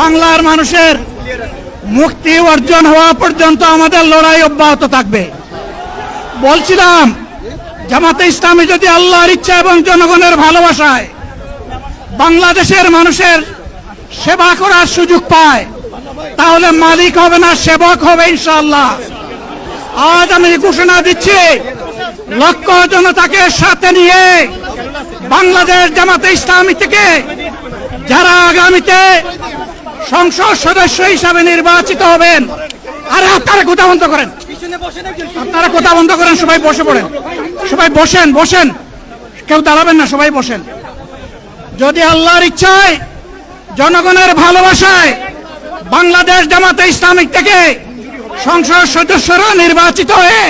বাংলার মানুষের মুক্তি অর্জন হওয়া পর্যন্ত আমাদের লড়াই অব্যাহত থাকবে। বলছিলাম, জামাতে ইসলামী যদি আল্লাহর ইচ্ছা এবং জনগণের ভালোবাসায় বাংলাদেশের মানুষের সেবা করার সুযোগ পায়, তাহলে মালিক হবে না, সেবক হবে ইনশাআল্লাহ। আজ আমি ঘোষণা দিচ্ছি, লক্ষ জনতাকে সাথে নিয়ে বাংলাদেশ জামাতে ইসলামী থেকে যারা আগামীতে সংসদ সদস্য হিসাবে নির্বাচিত হবেন, আরে আপনারা কথা বন্ধ করেন, আপনারা কথা বন্ধ করেন, সবাই বসে পড়েন, সবাই বসেন, বসেন, কেউ দাঁড়াবেন না, সবাই বসেন। যদি আল্লাহর ইচ্ছায় জনগণের ভালোবাসায় বাংলাদেশ জামাতে ইসলামী থেকে সংসদ সদস্যরা নির্বাচিত হয়ে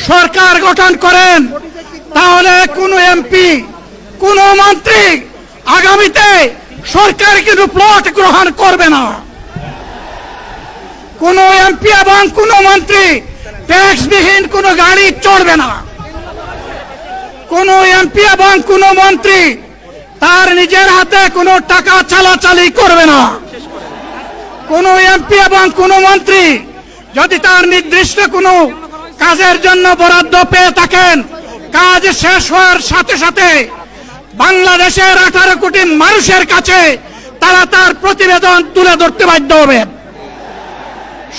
সরকার গঠন করেন, তাহলে কোন এমপি, কোন মন্ত্রী আগামীতে সরকার কিন্তু প্লট গ্রহণ করবে না। কোন এমপি এবং কোন মন্ত্রী ট্যাক্সবিহীন কোন গাড়ি চড়বে না। কোন এমপি এবং কোন মন্ত্রী তার নিজের হাতে কোনো টাকা চালাচালি করবে না। কোন এমপি এবং কোন মন্ত্রী যদি তার নির্দিষ্ট কোনো কাজের জন্য বরাদ্দ পেয়ে থাকেন, কাজ শেষ হওয়ার সাথে সাথে বাংলাদেশের 18 কোটি মানুষের কাছে তারা তার প্রতিবেদন তুলে ধরতে বাধ্য হবে।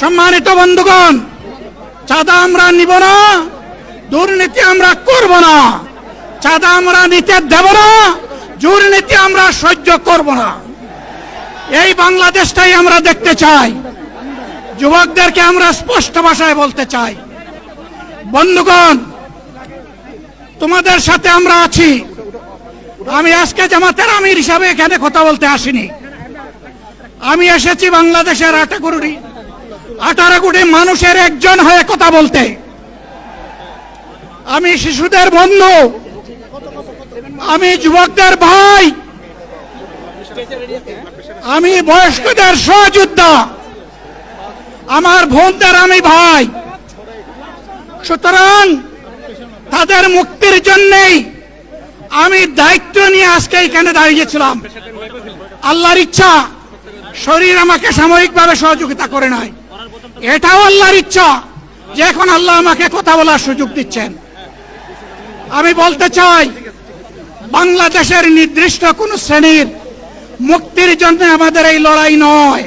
সম্মানিত বন্ধুগণ, চাঁদা আমরা নিব না, দুর্নীতি আমরা করব না, চাঁদা আমরা নিতে দেব না, দুর্নীতি আমরা সহ্য করব না। এই বাংলাদেশটাই আমরা দেখতে চাই। যুবকদেরকে আমরা স্পষ্ট ভাষায় বলতে চাই, বন্ধুগণ, তোমাদের সাথে আমরা আছি। আমি আজকে জামাতের আমির হিসাবে এখানে কথা বলতে আসিনি। আমি এসেছি বাংলাদেশের 18 কোটি মানুষের একজন হয়ে কথা বলতে। আমি শিশুদের বন্ধু, আমি যুবকদের ভাই, আমি বয়স্কদের সহযোদ্ধা, আমার বোনদের আমি ভাই। সুতরাং তাদের মুক্তির জন্যই আমি দায়িত্ব নিয়ে আজকে এখানে দাঁড়িয়েছিলাম। আল্লাহর ইচ্ছা শরীর আমাকে সাময়িকভাবে সহযোগিতা করে নাই, এটাও আল্লাহর ইচ্ছা যে এখন আল্লাহ আমাকে কথা বলার সুযোগ দিচ্ছেন। আমি বলতে চাই, বাংলাদেশের নির্দিষ্ট কোন শ্রেণীর মুক্তির জন্য আমাদের এই লড়াই নয়।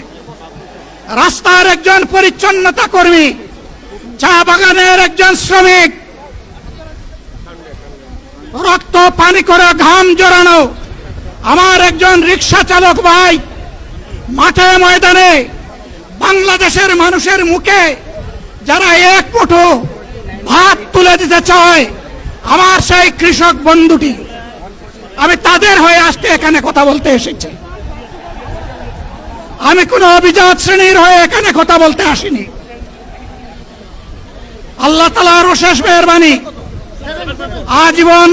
রাস্তার একজন পরিচ্ছন্নতা কর্মী, চা বাগানের একজন শ্রমিক, রক্ত পানি করে ঘাম জড়ানো আমার একজন রিক্সা চালক ভাই মাঠে ময়দানে বাংলাদেশের মানুষের মুখে যারা এক মুঠো ভাত তুলে দিতে চায়, আমার সেই কৃষক বন্ধুটি, আমি তাদের হয়ে আজকে এখানে কথা বলতে এসেছি। আমি কোন অভিজাত শ্রেণীর হয়ে এখানে কথা বলতে আসিনি। আল্লাহ তাআলার অশেষ মেহেরবানি, আজীবন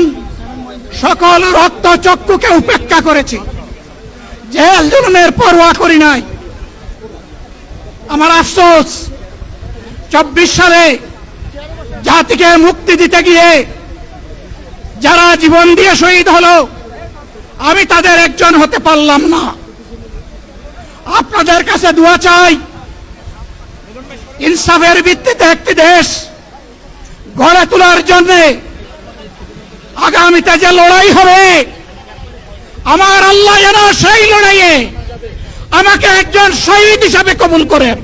সকল রক্ত চক্ষুকে উপেক্ষা করেছি, জেল জুলুমের পরোয়া করি নাই। আমার আফসোস, 24 সালে জাতিকে মুক্তি দিতে গিয়ে যারা জীবন দিয়ে শহীদ হলো, আমি তাদের একজন হতে পারলাম না। আপনাদের কাছে দোয়া চাই, ইনসাফের ভিত্তিতে একটি দেশ গড়ে তোলার জন্য আগামীতে যে লড়াই হবে, আমার আল্লাহ যেন সেই লড়াইয়ে আমাকে একজন শহীদ হিসাবে কবুল করেন।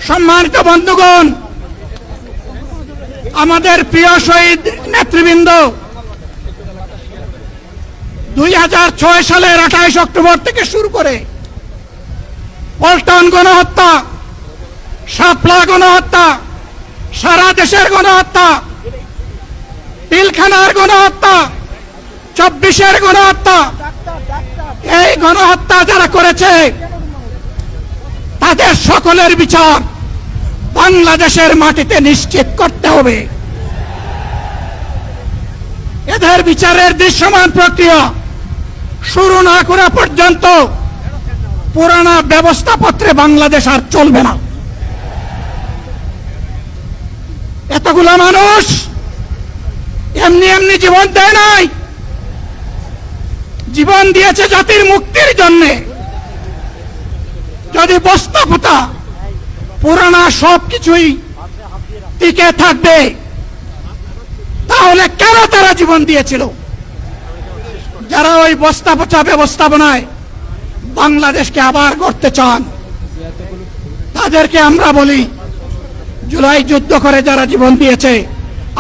সম্মানিত বন্ধুগণ, আমাদের প্রিয় শহীদ নেতৃবৃন্দ 2006 সালের 28 অক্টোবর থেকে শুরু করে পল্টন গণহত্যা, শাপলা গণহত্যা, সারা দেশের গণহত্যা, পিলখানার গণহত্যা, 24-এর গণহত্যা, এই গণহত্যা যারা করেছে তাদের সকলের বিচার বাংলাদেশের মাটিতে নিশ্চিত করতে হবে। এদের বিচারের দৃশ্যমান প্রক্রিয়া শুরু না করা পর্যন্ত পুরানা ব্যবস্থাপত্রে বাংলাদেশ আর চলবে না। এতগুলো মানুষ এমনি এমনি জীবন দেয় নাই, জীবন দিয়েছে জাতির মুক্তির জন্য। পুরানা সবকিছুই টিকে থাকবে, তাহলে কেন তারা জীবন দিয়েছিল? যারা ওই বস্তা পচা ব্যবস্থাপনায় বাংলাদেশকে আবার গড়তে চান, তাদেরকে আমরা বলি, জুলাই যুদ্ধ করে যারা জীবন দিয়েছে,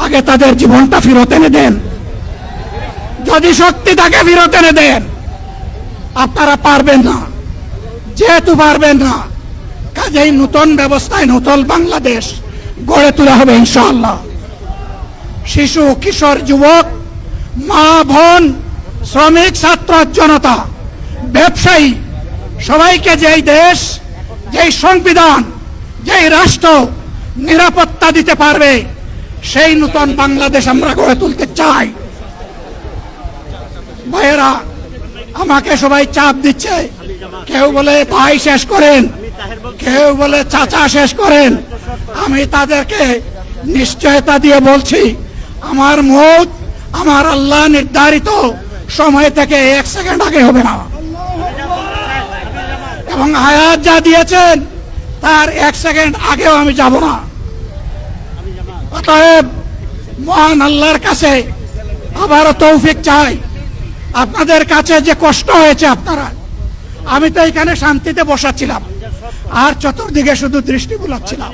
আগে তাদের জীবনটা ফেরত এনে দেন। যদি শক্তি থাকে ফেরত এনে দেন। আপনারা পারবেন না, যেহেতু পারবেন না, কাজেই নতুন ব্যবস্থায় নতুন বাংলাদেশ গড়ে তোলা হবে ইনশাআল্লাহ। শিশু, কিশোর, যুবক, মা, বোন, শ্রমিক, ছাত্র, জনতা, ব্যবসায়ী, সবাইকে যেই দেশ, যেই সংবিধান, যেই রাষ্ট্র নিরাপত্তা দিতে পারবে, সেই নতুন বাংলাদেশ আমরা গড়ে তুলতে চাই। ভাইয়েরা, আমাকে সবাই চাপ দিচ্ছে, কেউ বলে ভাই শেষ করেন, কেউ বলে চাচা শেষ করেন। আমি তাদেরকে নিশ্চয়তা দিয়ে বলছি, আমার মৌত আমার আল্লাহ নির্ধারিত সময় থেকে 1 সেকেন্ড আগে হবে না, এবং হায়াত যা দিয়েছেন তার 1 সেকেন্ড আগেও আমি যাব না। অতএব মহান আল্লাহর কাছে আবারও তৌফিক চাই। আপনাদের কাছে যে কষ্ট হয়েছে, আপনারা, আমি তো এখানে শান্তিতে বসাচ্ছিলাম, আর চতুর্দিকে শুধু দৃষ্টি বুলাচ্ছিলাম।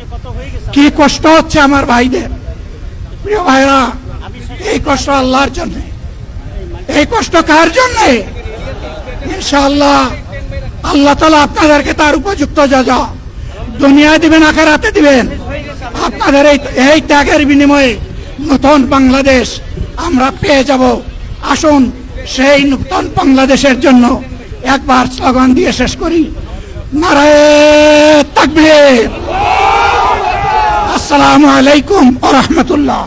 কি কষ্ট হচ্ছে আমার ভাইদের। প্রিয় ভাইরা, এই কষ্ট আল্লাহর জন্য। এই কষ্ট কার জন্য? ইনশাআল্লাহ আল্লাহ তাআলা আপনাদেরকে তার উপযুক্ত যা দুনিয়ায় দিবেন, আখিরাতে দিবেন। আপনাদের এই ত্যাগের বিনিময়ে নতুন বাংলাদেশ আমরা পেয়ে যাব। আসুন সেই নতুন বাংলাদেশের জন্য একবার স্লোগান দিয়ে শেষ করি, নারায়ে তাকবীর। আসসালামু আলাইকুম ওয়া রাহমাতুল্লাহ।